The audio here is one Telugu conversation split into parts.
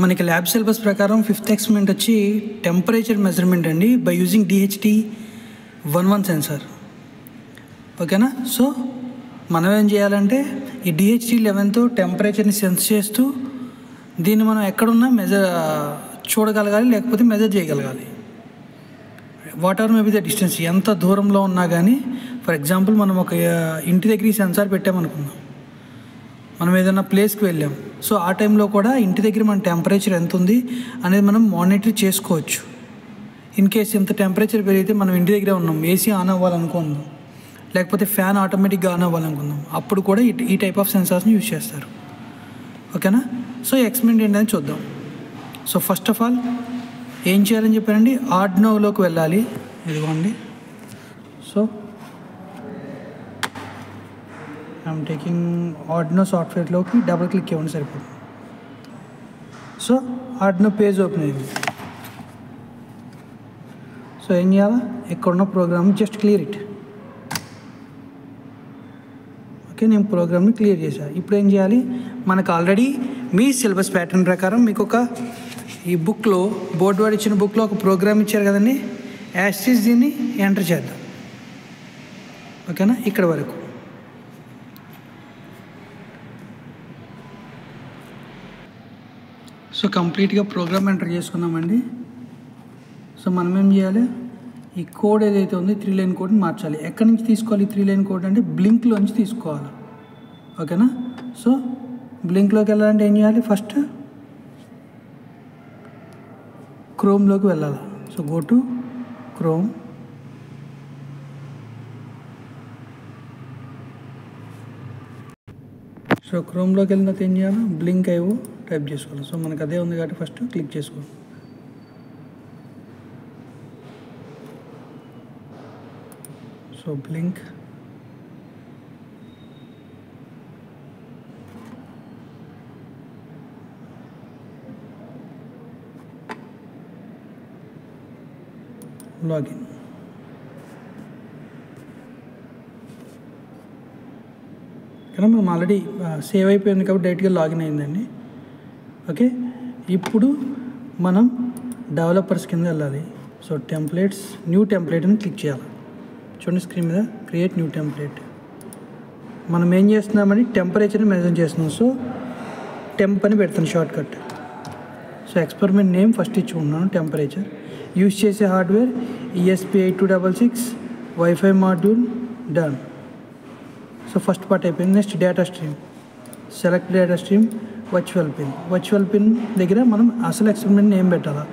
మనకి ల్యాబ్ సిలబస్ ప్రకారం 5th ఎక్స్పెరిమెంట్ వచ్చి టెంపరేచర్ మెజర్మెంట్ అండి బై యూజింగ్ DHT11 సెన్సార్. ఓకేనా. సో మనం ఏం చేయాలంటే ఈ DHT11తో టెంపరేచర్ని సెన్స్ చేస్తూ దీన్ని మనం ఎక్కడున్నా చూడగలగాలి, లేకపోతే మెజర్ చేయగలగాలి. What ever may be the distance, ఎంత దూరంలో ఉన్నా కానీ. ఫర్ ఎగ్జాంపుల్ మనం ఒక ఇంటి దగ్గర ఈ సెన్సార్ పెట్టామనుకుందాం, మనం ఏదైనా ప్లేస్కి వెళ్ళాం. సో ఆ టైంలో కూడా ఇంటి దగ్గర మన టెంపరేచర్ ఎంత ఉంది అనేది మనం మానిటర్ చేసుకోవచ్చు. ఇన్ కేస్ ఇంత టెంపరేచర్ పెరిగితే మనం ఇంటి దగ్గరే ఉన్నాం, AC ఆన్ అవ్వాలనుకుందాం, లేకపోతే ఫ్యాన్ ఆటోమేటిక్గా ఆన్ అవ్వాలనుకుందాం, అప్పుడు కూడా ఈ టైప్ ఆఫ్ సెన్సార్స్ని యూజ్ చేస్తారు. ఓకేనా. సో ఎక్స్పెరిమెంట్ ఏంటని చూద్దాం. సో ఫస్ట్ ఆఫ్ ఆల్ ఏం చేయాలని చెప్పారండి, ఆర్డినోలోకి వెళ్ళాలి. ఇదిగోండి. సో ఐఎమ్ టేకింగ్ ఆర్డినో సాఫ్ట్వేర్లోకి డబుల్ క్లిక్ ఇవ్వండి సరిపోతుంది. సో ఆర్డినో పేజ్ ఓపెన్ అయింది. సో ఏం చేయాలా, ఎక్కడున్న program just clear it. Okay, నేను ప్రోగ్రామ్ని క్లియర్ చేశాను. ఇప్పుడు ఏం చేయాలి, మనకు ఆల్రెడీ మీ సిలబస్ ప్యాటర్న్ ప్రకారం మీకు ఒక ఈ బుక్లో, బోర్డు వాడు ఇచ్చిన బుక్లో ఒక ప్రోగ్రామ్ ఇచ్చారు కదండి, యాస్టీస్ దీన్ని ఎంటర్ చేద్దాం. ఓకేనా, ఇక్కడ వరకు. సో కంప్లీట్గా ప్రోగ్రామ్ ఎంటర్ చేసుకున్నామండి. సో మనం ఏం చేయాలి, ఈ కోడ్ ఏదైతే ఉందో 3 లైన్ కోడ్ని మార్చాలి. ఎక్కడి నుంచి తీసుకోవాలి 3 లైన్ కోడ్ అంటే బ్లింక్లోంచి తీసుకోవాలి. ఓకేనా. సో బ్లింక్లోకి వెళ్ళాలంటే ఏం చేయాలి, ఫస్ట్ క్రోమ్లోకి వెళ్ళాలి. So go to Chrome. So క్రోమ్లోకి వెళ్ళిన తర్వాత ఏం చేయాలి, బ్లింక్ ఐఓ టైప్ చేసుకోవాలి. సో మనకు అదే ఉంది కాబట్టి ఫస్ట్ క్లిక్ చేసుకోవాలి. So Blynk, login. కానీ మనం ఆల్రెడీ సేవ్ అయిపోయింది కాబట్టి డైరెక్ట్గా లాగిన్ అయిందండి. ఓకే, ఇప్పుడు మనం డెవలపర్స్ కింద వెళ్ళాలి. సో టెంప్లెట్స్, న్యూ టెంప్లెట్ అని క్లిక్ చేయాలి. చూడండి స్క్రీన్ మీద, క్రియేట్ న్యూ టెంప్లెట్. మనం ఏం చేస్తున్నామని టెంపరేచర్ని మెజర్ చేస్తున్నాం. సో టెంప్ అని పెడతాను short cut. So experiment name first ఇచ్చుకుంటున్నాను, టెంపరేచర్. యూజ్ చేసే hardware ESP8266, WiFi module, done. So first part అయిపోయింది. Next data stream, select data stream, virtual pin దగ్గర మనం అసలు ఎక్స్పెరిమెంట్ నేమ్ పెట్టాలా.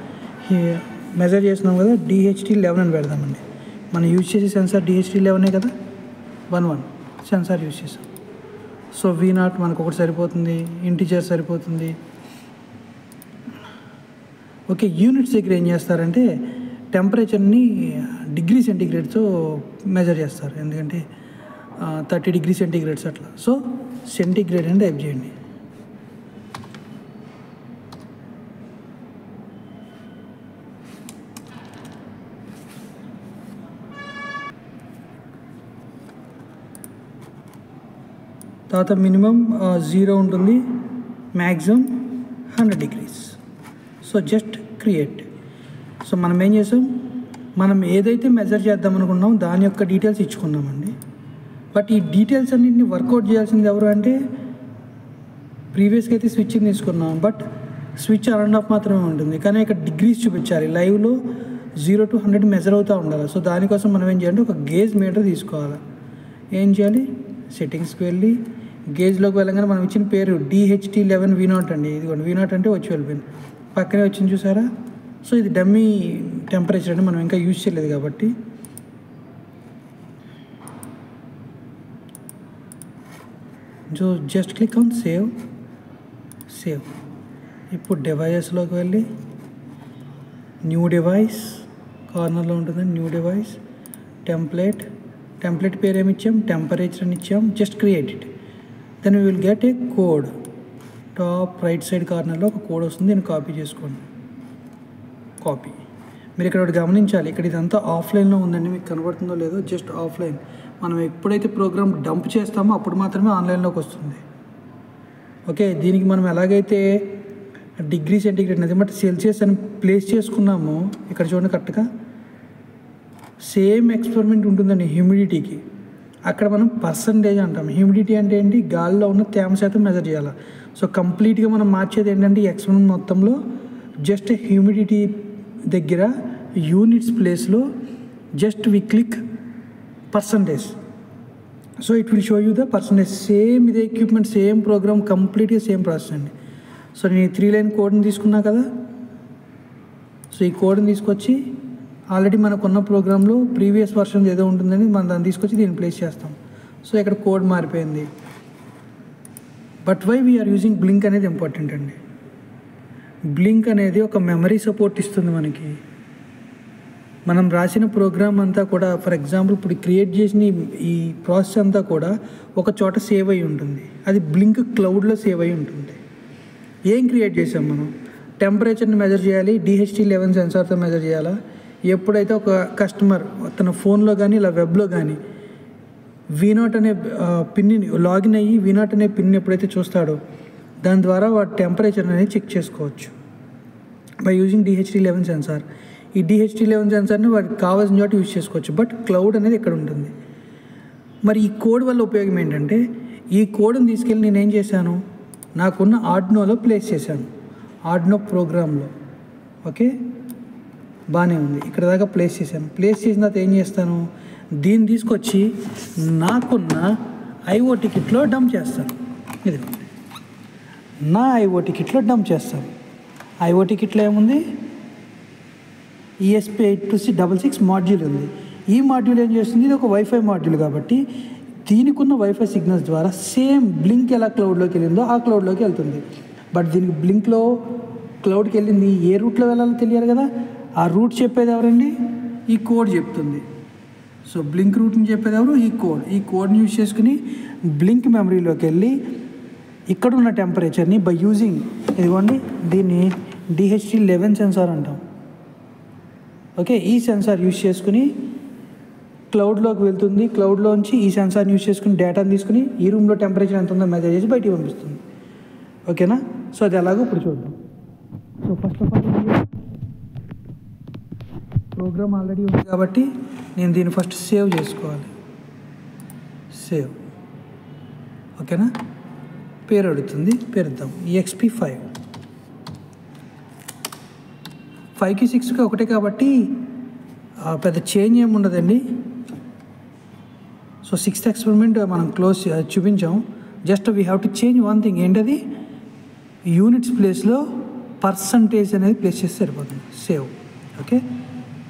మెజర్ చేస్తున్నాం కదా, DHT11 అని పెడదామండి. మనం యూజ్ చేసే సెన్సార్ DHT11 కదా, 11 సెన్సార్ యూజ్ చేసాం. సో V0 మనకు ఒకటి సరిపోతుంది, ఇంటిజర్ సరిపోతుంది. ఓకే, యూనిట్స్ దగ్గర ఏం చేస్తారంటే టెంపరేచర్ని డిగ్రీ సెంటీగ్రేడ్తో మెజర్ చేస్తారు, ఎందుకంటే 30 డిగ్రీ సెంటీగ్రేడ్స్ అట్లా. సో సెంటీగ్రేడ్ అని టైప్ చేయండి. తర్వాత మినిమం 0 ఉంటుంది, maximum 100 degrees. So just create. So మనం ఏం చేసాం, మనం ఏదైతే మెజర్ చేద్దాం అనుకున్నాం దాని యొక్క డీటెయిల్స్ ఇచ్చుకున్నామండి. బట్ ఈ డీటెయిల్స్ అన్నింటిని వర్కౌట్ చేయాల్సింది ఎవరు అంటే, ప్రీవియస్గా అయితే స్విచ్ని తీసుకున్నాం, but switch on and of మాత్రమే ఉంటుంది. కానీ ఇక్కడ డిగ్రీస్ చూపించాలి, లైవ్లో 0 to 100 మెజర్ అవుతూ ఉండాలి. సో దానికోసం మనం ఏం చేయాలంటే ఒక గేజ్ మీటర్ తీసుకోవాలి. ఏం చేయాలి, సెట్టింగ్స్కి వెళ్ళి గేజ్లోకి వెళ్ళగానే మనం ఇచ్చిన పేరు DHT11 V0 అండి. ఇదిగోండి V0 అంటే వర్చువల్ పిన్ పక్కనే వచ్చింది చూసారా. సో ఇది డమ్మీ టెంపరేచర్ అంటే మనం ఇంకా యూజ్ చేయలేదు కాబట్టి. So just click on save. ఇప్పుడు డివైజెస్లోకి వెళ్ళి న్యూ డివైస్, కార్నర్లో ఉంటుంది న్యూ డివైస్, టెంప్లెట్ పేరు ఏమి ఇచ్చాం, టెంపరేచర్ అని ఇచ్చాం. Just create it. Then we will get a code. Top right side కార్నర్లో ఒక కోడ్ వస్తుంది, దీన్ని కాపీ చేసుకోండి. కాపీ. మీరు ఇక్కడ ఒకటి గమనించాలి, ఇక్కడ ఇదంతా ఆఫ్లైన్లో ఉందండి, మీకు కనబడుతుందో లేదో, జస్ట్ ఆఫ్లైన్. మనం ఎప్పుడైతే ప్రోగ్రామ్ డంప్ చేస్తామో అప్పుడు మాత్రమే ఆన్లైన్లోకి వస్తుంది. ఓకే, దీనికి మనం ఎలాగైతే డిగ్రీ సెంటిగ్రేడ్ అనేది బట్ సెల్సియస్ అని ప్లేస్ చేసుకున్నాము. ఇక్కడ చూడండి కరెక్ట్గా సేమ్ ఎక్స్పెరిమెంట్ ఉంటుందండి హ్యూమిడిటీకి. అక్కడ మనం పర్సంటేజ్ అంటాం. హ్యూమిడిటీ అంటే ఏంటి, గాలిలో ఉన్న తేమ శాతం మెజర్ చేయాలి. సో కంప్లీట్గా మనం మార్చేది ఏంటంటే ఈ ఎక్స్పెరిమెంట్ మొత్తంలో జస్ట్ హ్యూమిడిటీ దగ్గర యూనిట్స్ ప్లేస్లో just we click percentage. So it will show you the percentage. Same ఇదే ఎక్విప్మెంట్, సేమ్ ప్రోగ్రామ్, కంప్లీట్గా సేమ్ ప్రాసెస్ అండి. సో నేను ఈ 3 లైన్ కోడ్ని తీసుకున్నా కదా. సో ఈ కోడ్ని తీసుకొచ్చి ఆల్రెడీ మనకున్న ప్రోగ్రాంలో ప్రీవియస్ వర్షన్ ఏదో ఉంటుందని మనం దాన్ని తీసుకొచ్చి దీన్ని ప్లేస్ చేస్తాం. సో ఇక్కడ కోడ్ మారిపోయింది. But why we are using blink అనేది ఇంపార్టెంట్ అండి. బ్లింక్ అనేది ఒక మెమరీ సపోర్ట్ ఇస్తుంది మనకి. మనం రాసిన ప్రోగ్రామ్ అంతా కూడా ఫర్ ఎగ్జాంపుల్ ఇప్పుడు క్రియేట్ చేసిన ఈ ప్రాసెస్ అంతా కూడా ఒక చోట సేవ్ అయి ఉంటుంది. అది బ్లింక్ క్లౌడ్లో సేవ్ అయి ఉంటుంది. ఏం క్రియేట్ చేసాం మనం, టెంపరేచర్ని మెజర్ చేయాలి, DHT11 సెన్సార్తో మెజర్ చేయాలా. ఎప్పుడైతే ఒక కస్టమర్ తన ఫోన్లో కానీ ఇలా వెబ్లో కానీ V0 అనే పిన్ని లాగిన్ అయ్యి V0 అనే పిన్ ఎప్పుడైతే చూస్తాడో దాని ద్వారా వాటి టెంపరేచర్ అనేది చెక్ చేసుకోవచ్చు బై యూజింగ్ DHT11 సెన్సార్. ఈ DHT11 సెన్సార్ని వాటికి కావాల్సిన చోట యూజ్ చేసుకోవచ్చు. బట్ క్లౌడ్ అనేది ఇక్కడ ఉంటుంది. మరి ఈ కోడ్ వల్ల ఉపయోగం ఏంటంటే ఈ కోడ్ని తీసుకెళ్ళి నేను ఏం చేశాను, నాకున్న ఆర్డినోలో ప్లేస్ చేశాను, ఆర్డినో ప్రోగ్రాంలో. ఓకే, బాగానే ఉంది. ఇక్కడ దాకా ప్లేస్ చేశాను. ప్లేస్ చేసిన తర్వాత ఏం చేస్తాను, దీన్ని తీసుకొచ్చి నాకున్న IoT కిట్లో డంప్ చేస్తాను. ఇది నా IoT కిట్లో డంప్ చేస్తాను. IoT కిట్లో ఏముంది, ESP8266 మాడ్యూల్ ఉంది. ఈ మాడ్యూల్ ఏం చేస్తుంది, ఇది ఒక వైఫై మాడ్యూల్ కాబట్టి దీనికి ఉన్న వైఫై సిగ్నల్స్ ద్వారా సేమ్ బ్లింక్ ఎలా క్లౌడ్లోకి వెళ్ళిందో ఆ క్లౌడ్లోకి వెళ్తుంది. బట్ దీనికి బ్లింక్లో క్లౌడ్కి వెళ్ళింది ఏ రూట్లో వెళ్ళాలో తెలియాలి కదా. ఆ రూట్ చెప్పేది ఎవరండి, ఈ కోడ్ చెప్తుంది. సో బ్లింక్ రూట్ని చెప్పేది ఎవరు, ఈ కోడ్. ఈ కోడ్ని యూజ్ చేసుకుని బ్లింక్ మెమరీలోకి వెళ్ళి ఇక్కడ ఉన్న టెంపరేచర్ని బై యూజింగ్ ఇదిగోండి దీన్ని DHT11 సెన్సార్ అంటాం. ఓకే, ఈ సెన్సార్ యూజ్ చేసుకుని క్లౌడ్లోకి వెళ్తుంది. క్లౌడ్లోంచి ఈ సెన్సార్ని యూజ్ చేసుకుని డేటాని తీసుకుని ఈ రూమ్లో టెంపరేచర్ ఎంత ఉందో మెజర్ చేసి బయటికి పంపిస్తుంది. ఓకేనా. సో అది ఎలాగో ఇప్పుడు చూద్దాం. So first of all programme already ఉంది కాబట్టి నేను దీన్ని ఫస్ట్ సేవ్ చేసుకోవాలి. సేవ్. ఓకేనా. పేరు అడుగుతుంది, పేరుద్దాం EXP5. 5కి 6కి ఒకటే కాబట్టి పెద్ద చేంజ్ ఏమి ఉండదండి. సో 6th ఎక్స్పెరిమెంట్ మనం క్లోజ్ చూపించాం. Just we have to change one thing. ఏంటది, యూనిట్స్ ప్లేస్లో పర్సంటేజ్ అనేది ప్లేస్ చేస్తే సరిపోతుంది. సేవ్. ఓకే.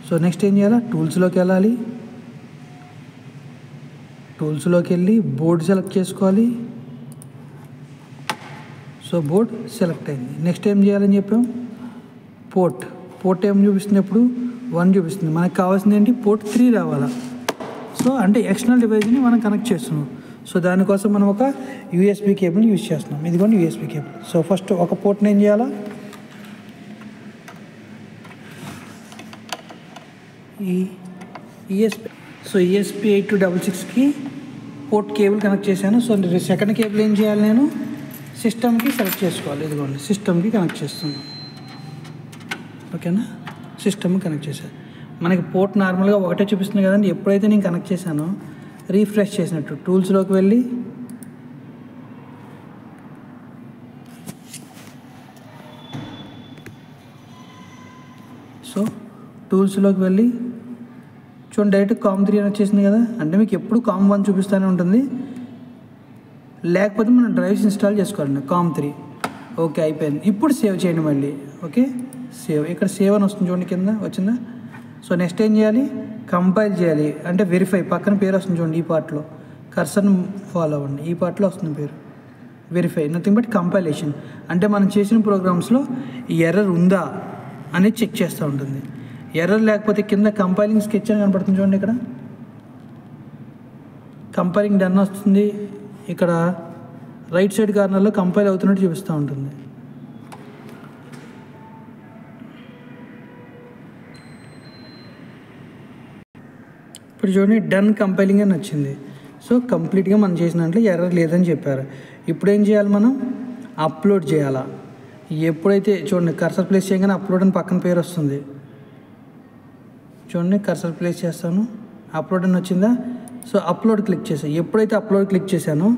సో నెక్స్ట్ ఏం చేయాలి, టూల్స్లోకి వెళ్ళాలి. టూల్స్లోకి వెళ్ళి బోర్డ్ సెలెక్ట్ చేసుకోవాలి. సో బోర్డ్ సెలెక్ట్ అయింది. నెక్స్ట్ ఏం చేయాలని చెప్పాం, పోర్ట్ ఏం చూపిస్తుంది, ఎప్పుడు 1 చూపిస్తుంది. మనకు కావాల్సింది ఏంటి, పోర్ట్ 3 రావాలా. సో అంటే ఎక్స్టర్నల్ డివైస్ని మనం కనెక్ట్ చేస్తున్నాం. సో దానికోసం మనం ఒక USB కేబుల్ యూజ్ చేస్తున్నాం. ఇదిగోండి USB కేబుల్. సో ఫస్ట్ ఒక పోర్ట్ని ఏం చేయాలా, ఈ ESP8266కి పోర్ట్ కేబుల్ కనెక్ట్ చేశాను. సో సెకండ్ కేబుల్ ఏం చేయాలి, నేను సిస్టమ్కి సెలెక్ట్ చేసుకోవాలి. ఇదిగోండి సిస్టమ్కి కనెక్ట్ చేస్తున్నాను. ఓకేనా, సిస్టమ్ కనెక్ట్ చేశాను. మనకి పోర్ట్ నార్మల్గా ఒకటే చూపిస్తుంది కదండి. ఎప్పుడైతే నేను కనెక్ట్ చేశానో రీఫ్రెష్ చేసినట్టు టూల్స్లోకి వెళ్ళి టూల్స్లోకి వెళ్ళి చూడండి డైరెక్ట్ COM3 అని వచ్చేసింది కదా. అంటే మీకు ఎప్పుడు COM1 చూపిస్తూనే ఉంటుంది. లేకపోతే మనం డ్రైవ్స్ ఇన్స్టాల్ చేసుకోవాలండి COM3. ఓకే, అయిపోయింది. ఇప్పుడు సేవ్ చేయండి మళ్ళీ. Okay, save. ఇక్కడ సేవ్ అని వస్తుంది చూడండి, కింద వచ్చిందా. సో నెక్స్ట్ ఏం చేయాలి, కంపైల్ చేయాలి. అంటే వెరిఫై పక్కన పేరు వస్తుంది చూడండి, ఈ పార్ట్లో కర్సర్ని ఫాలో అవ్వండి. ఈ పార్ట్లో వస్తుంది పేరు వెరిఫై, నథింగ్ బట్ కంపైలేషన్. అంటే మనం చేసిన ప్రోగ్రామ్స్లో ఈ ఎర్రర్ ఉందా అనేది చెక్ చేస్తూ ఉంటుంది. ఎర్రర్ లేకపోతే కింద కంపైలింగ్ స్కెచ్ అని కనపడుతుంది చూడండి. ఇక్కడ కంపైలింగ్ డన్ వస్తుంది. ఇక్కడ రైట్ సైడ్ కార్నర్లో కంపైల్ అవుతున్నట్టు చూపిస్తూ ఉంటుంది. ఇప్పుడు చూడండి డన్ కంపైలింగ్ అని వచ్చింది. సో కంప్లీట్గా మనం చేసిన దాంట్లో ఎర్రర్ లేదని చెప్పారు. ఇప్పుడు ఏం చేయాలి, మనం అప్లోడ్ చేయాలా. ఎప్పుడైతే చూడండి కర్సర్ ప్లేస్ చేయగానే అప్లోడ్ అని పక్కన పేరు వస్తుంది. చూడండి కర్సర్ ప్లేస్ చేస్తాను, అప్లోడ్ అని వచ్చిందా. సో అప్లోడ్ క్లిక్ చేశాను. ఎప్పుడైతే అప్లోడ్ క్లిక్ చేశానో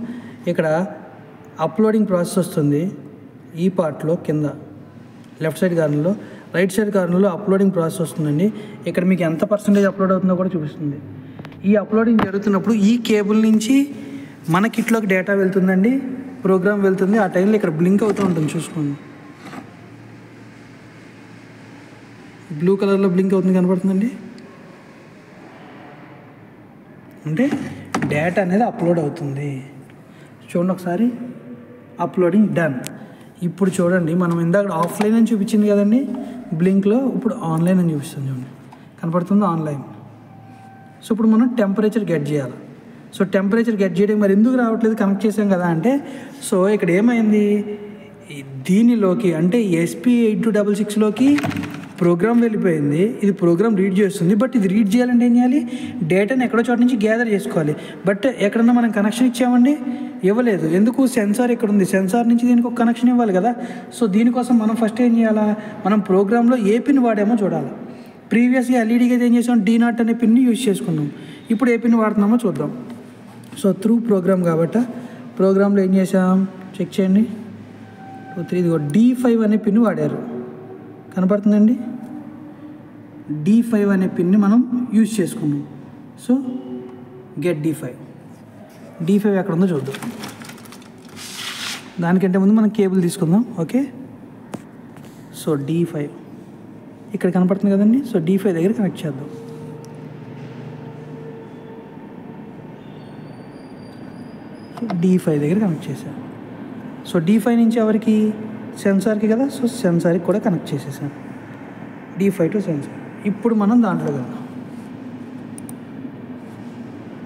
ఇక్కడ అప్లోడింగ్ ప్రాసెస్ వస్తుంది. ఈ పార్ట్లో కింద లెఫ్ట్ సైడ్ కార్నర్లో, రైట్ సైడ్ కార్నర్లో అప్లోడింగ్ ప్రాసెస్ వస్తుందండి. ఇక్కడ మీకు ఎంత పర్సెంటేజ్ అప్లోడ్ అవుతుందో కూడా చూపిస్తుంది. ఈ అప్లోడింగ్ జరుగుతున్నప్పుడు ఈ కేబుల్ నుంచి మన కిట్లోకి డేటా వెళ్తుందండి, ప్రోగ్రామ్ వెళ్తుంది. ఆ టైంలో ఇక్కడ బ్లింక్ అవుతూ ఉంటుంది, చూసుకోండి. బ్లూ కలర్లో బ్లింక్ అవుతుంది, కనపడుతుందండి. అంటే డేటా అనేది అప్లోడ్ అవుతుంది. చూడండి ఒకసారి, అప్లోడింగ్ డన్. ఇప్పుడు చూడండి, మనం ఇందాక ఆఫ్లైన్ అని చూపించింది కదండి బ్లింక్లో, ఇప్పుడు ఆన్లైన్ అని చూపిస్తుంది. చూడండి కనపడుతుంది ఆన్లైన్. సో ఇప్పుడు మనం టెంపరేచర్ గెట్ చేయాలి. సో టెంపరేచర్ గెట్ చేయడం మరి ఎందుకు రావట్లేదు, కనెక్ట్ చేసాం కదా అంటే, సో ఇక్కడ ఏమైంది, దీనిలోకి అంటే SP8266లోకి ప్రోగ్రామ్ వెళ్ళిపోయింది. ఇది ప్రోగ్రామ్ రీడ్ చేస్తుంది. బట్ ఇది రీడ్ చేయాలంటే ఏం చేయాలి, డేటాని ఎక్కడో చోట నుంచి గ్యాదర్ చేసుకోవాలి. బట్ ఎక్కడన్నా మనం కనెక్షన్ ఇచ్చామండి, ఇవ్వలేదు. ఎందుకు, సెన్సార్ ఇక్కడ ఉంది, సెన్సార్ నుంచి దీనికి ఒక కనెక్షన్ ఇవ్వాలి కదా. సో దీనికోసం మనం ఫస్ట్ ఏం చేయాలా, మనం ప్రోగ్రాంలో ఏ పిన్ వాడామో చూడాలి. ప్రీవియస్గా ఎల్ఈడీకి అయితే ఏం చేసాం, D0 అనే పిన్ని యూజ్ చేసుకున్నాం. ఇప్పుడు ఏ పిన్ వాడుతున్నామో చూద్దాం. సో త్రూ ప్రోగ్రామ్ కాబట్టి ప్రోగ్రాంలో ఏం చేసాం చెక్ చేయండి. 2 3 ఇదిగో D5 అనే పిన్ వాడారు, కనపడుతుందండి. D5 అనే పిన్ని మనం యూజ్ చేసుకున్నాం. సో గెట్ D5 ఎక్కడ ఉందో చూద్దాం. దానికంటే ముందు మనం కేబుల్ తీసుకుందాం. ఓకే, సో D5 ఇక్కడ కనపడుతుంది కదండి. సో D5 దగ్గర కనెక్ట్ చేద్దాం. D5 దగ్గర కనెక్ట్ చేశాను. సో D5 నుంచి ఎవరికి, సెన్సార్కి కదా. సో సెన్సార్కి కూడా కనెక్ట్ చేసేసాను, D5 టు సెన్సార్. ఇప్పుడు మనం దాంట్లో వెళ్దాం.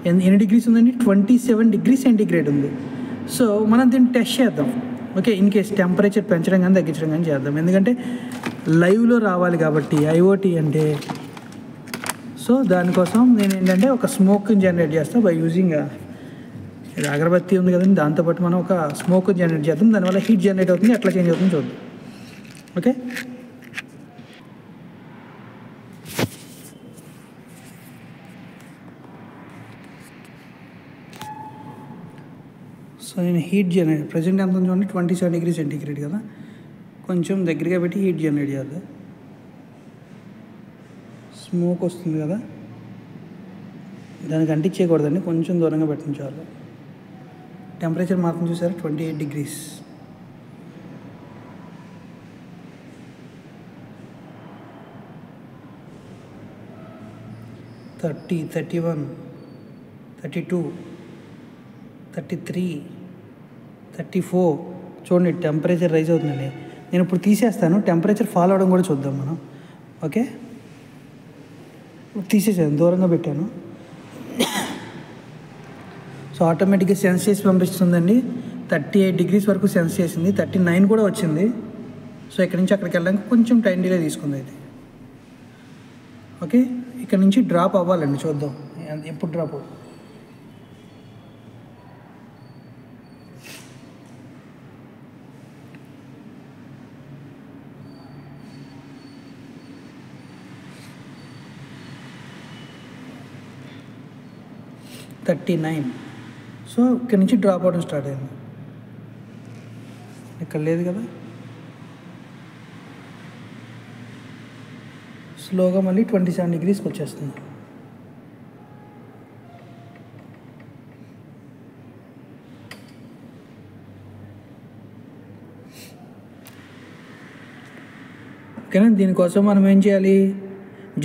ఎన్ని డిగ్రీస్ ఉందండి, 27 డిగ్రీ సెంటిగ్రేడ్ ఉంది. సో మనం దీన్ని టెస్ట్ చేద్దాం. ఓకే, ఇన్ కేస్ టెంపరేచర్ పెంచడం కానీ తగ్గించడం కానీ చేద్దాం, ఎందుకంటే లైవ్లో రావాలి కాబట్టి IoT అంటే. సో దానికోసం నేను ఏంటంటే ఒక స్మోక్ని జనరేట్ చేస్తాను బై యూజింగ్ ఇది అగరబత్తి ఉంది కదండి, దాంతోపాటు మనం ఒక స్మోక్ జనరేట్ చేద్దాం. దానివల్ల హీట్ జనరేట్ అవుతుంది, ఎట్లా చేంజ్ అవుతుంది చూద్దాం. ఓకే, సో నేను హీట్ జనరేట్ ప్రజెంట్ ఎంత ఉంది చూడండి, 27 డిగ్రీ సెంటిగ్రేడ్ కదా. కొంచెం దగ్గరగా పెట్టి హీట్ జనరేట్ చేద్దాం. స్మోక్ వస్తుంది కదా, దానికి అంటించేయకూడదండి, కొంచెం దూరంగా పెట్టించాలి. టెంపరేచర్ మాత్రం చూసారా, 28 డిగ్రీస్. థర్టీ 31 32 33 34 చూడండి టెంపరేచర్ రైజ్ అవుతుందండి. నేను ఇప్పుడు తీసేస్తాను, టెంపరేచర్ ఫాల్ అవ్వడం కూడా చూద్దాం మనం. ఓకే, తీసేసాను, దూరంగా పెట్టాను. సో ఆటోమేటిక్గా సెన్స్ చేసి పంపిస్తుందండి. 38 డిగ్రీస్ వరకు సెన్స్ చేసింది, 39 కూడా వచ్చింది. సో ఇక్కడి నుంచి అక్కడికి వెళ్ళడానికి కొంచెం టైం డిలే తీసుకుంది అయితే. ఓకే, ఇక్కడ నుంచి డ్రాప్ అవ్వాలండి, చూద్దాం ఎప్పుడు డ్రాప్ అవుతుంది. $39. సో ఇక్కడ నుంచి డ్రాప్ అవడం స్టార్ట్ అయింది. ఇక్కడ లేదు కదా, స్లోగా మళ్ళీ 27 డిగ్రీస్కి వచ్చేస్తుంది. ఓకేనా, దీనికోసం మనం ఏం చేయాలి,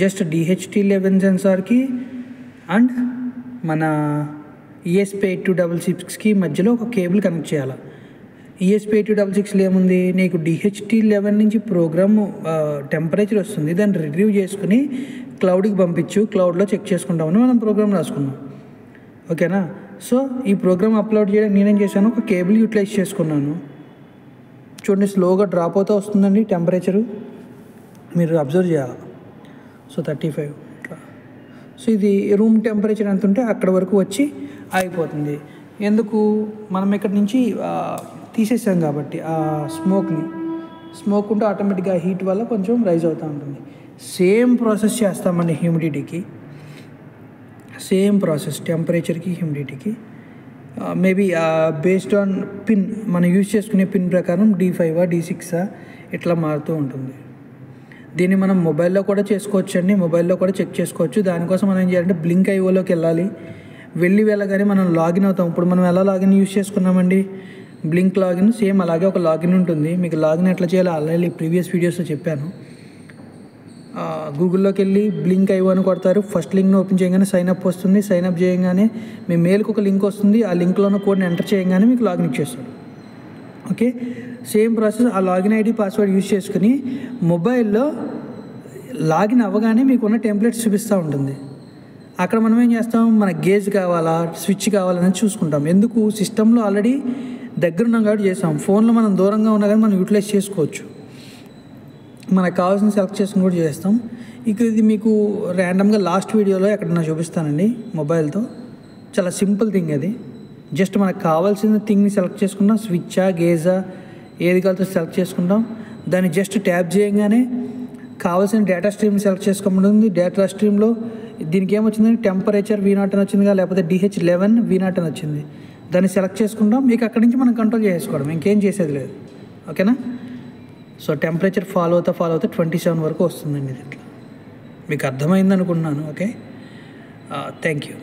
జస్ట్ DHT11 సెన్సార్కి అండ్ మన ESP8266కి మధ్యలో ఒక కేబుల్ కనెక్ట్ చేయాలి. ESP8266లో ఏముంది, నీకు DHT11 నుంచి ప్రోగ్రామ్ టెంపరేచర్ వస్తుంది, దాన్ని రిట్రీవ్ చేసుకుని క్లౌడ్కి పంపించు, క్లౌడ్లో చెక్ చేసుకుంటామని మనం ప్రోగ్రామ్ రాసుకున్నాం. ఓకేనా, సో ఈ ప్రోగ్రామ్ అప్లోడ్ చేయడానికి నేనేం చేశాను, ఒక కేబుల్ యూటిలైజ్ చేసుకున్నాను. చూడండి స్లోగా డ్రాప్ అవుతూ వస్తుందండి టెంపరేచరు, మీరు అబ్జర్వ్ చేయాలి. సో 35 ఇట్లా. సో ఇది రూమ్ టెంపరేచర్ ఎంత ఉంటే అక్కడ వరకు వచ్చి ఆగిపోతుంది. ఎందుకు, మనం ఇక్కడ నుంచి తీసేసాం కాబట్టి ఆ స్మోక్ని. స్మోక్ ఉంటే ఆటోమేటిక్గా హీట్ వల్ల కొంచెం రైజ్ అవుతూ ఉంటుంది. సేమ్ ప్రాసెస్ చేస్తామండి హ్యూమిడిటీకి, సేమ్ ప్రాసెస్ టెంపరేచర్కి హ్యూమిడిటీకి. మేబీ బేస్డ్ ఆన్ పిన్, మనం యూజ్ చేసుకునే పిన్ ప్రకారం D5 D6 ఇట్లా మారుతూ ఉంటుంది. దీన్ని మనం మొబైల్లో కూడా చేసుకోవచ్చు అండి, మొబైల్లో కూడా చెక్ చేసుకోవచ్చు. దానికోసం మనం ఏం చేయాలంటే బ్లింక్ ఐఓలోకి వెళ్ళగానే మనం లాగిన్ అవుతాం. ఇప్పుడు మనం ఎలా లాగిన్ యూజ్ చేసుకున్నామండి, బ్లింక్ లాగిన్, సేమ్ అలాగే ఒక లాగిన్ ఉంటుంది. మీకు లాగిన్ ఎట్లా చేయాలో ఆల్రెడీ ప్రీవియస్ వీడియోస్లో చెప్పాను. గూగుల్లోకి వెళ్ళి బ్లింక్ ఐఓ అని కొడతారు. ఫస్ట్ లింక్ను ఓపెన్ చేయగానే సైన్అప్ వస్తుంది. సైన్అప్ చేయగానే మీ మెయిల్కి ఒక లింక్ వస్తుంది. ఆ లింక్లో ఉన్న కోడ్ని ఎంటర్ చేయగానే మీకు లాగిన్ ఇచ్చేస్తాడు. Okay, same process. ఆ లాగిన్ ఐడి పాస్వర్డ్ యూజ్ చేసుకుని మొబైల్లో లాగిన్ అవ్వగానే మీకు ఉన్న టెంప్లెట్స్ చూపిస్తూ ఉంటుంది. అక్కడ మనం ఏం చేస్తాం, మన గేజ్ కావాలా స్విచ్ కావాలని చూసుకుంటాం. ఎందుకు, సిస్టంలో ఆల్రెడీ దగ్గర ఉన్నాం కాబట్టి చేసాం. ఫోన్లో మనం దూరంగా ఉన్నా కానీ మనం యూటిలైజ్ చేసుకోవచ్చు. మనకు కావాల్సిన సెలెక్ట్ చేసుకుని కూడా చేస్తాం. ఇక ఇది మీకు ర్యాండమ్గా లాస్ట్ వీడియోలో ఎక్కడన్నా చూపిస్తానండి మొబైల్తో. చాలా సింపుల్ థింగ్ అది. జస్ట్ మనకు కావాల్సిన థింగ్ని సెలెక్ట్ చేసుకుంటాం, స్విచ్చా గేజా ఏది కావాలో సెలెక్ట్ చేసుకుంటాం. దాన్ని జస్ట్ ట్యాప్ చేయగానే కావాల్సిన డేటా స్ట్రీమ్ని సెలెక్ట్ చేసుకోమంటుంది. డేటా స్ట్రీమ్లో దీనికి ఏమొచ్చిందంటే టెంపరేచర్ V0 అని వచ్చిందిగా, లేకపోతే DH11 V0 అని వచ్చింది. దాన్ని సెలెక్ట్ చేసుకుంటాం. మీకు అక్కడి నుంచి మనం కంట్రోల్ చేసుకోవడం, ఇంకేం చేసేది లేదు. ఓకేనా. సో టెంపరేచర్ ఫాలో అవుతా 27 వరకు వస్తుందండి. ఇది ఇట్లా మీకు అర్థమైంది అనుకుంటున్నాను. Okay, thank you.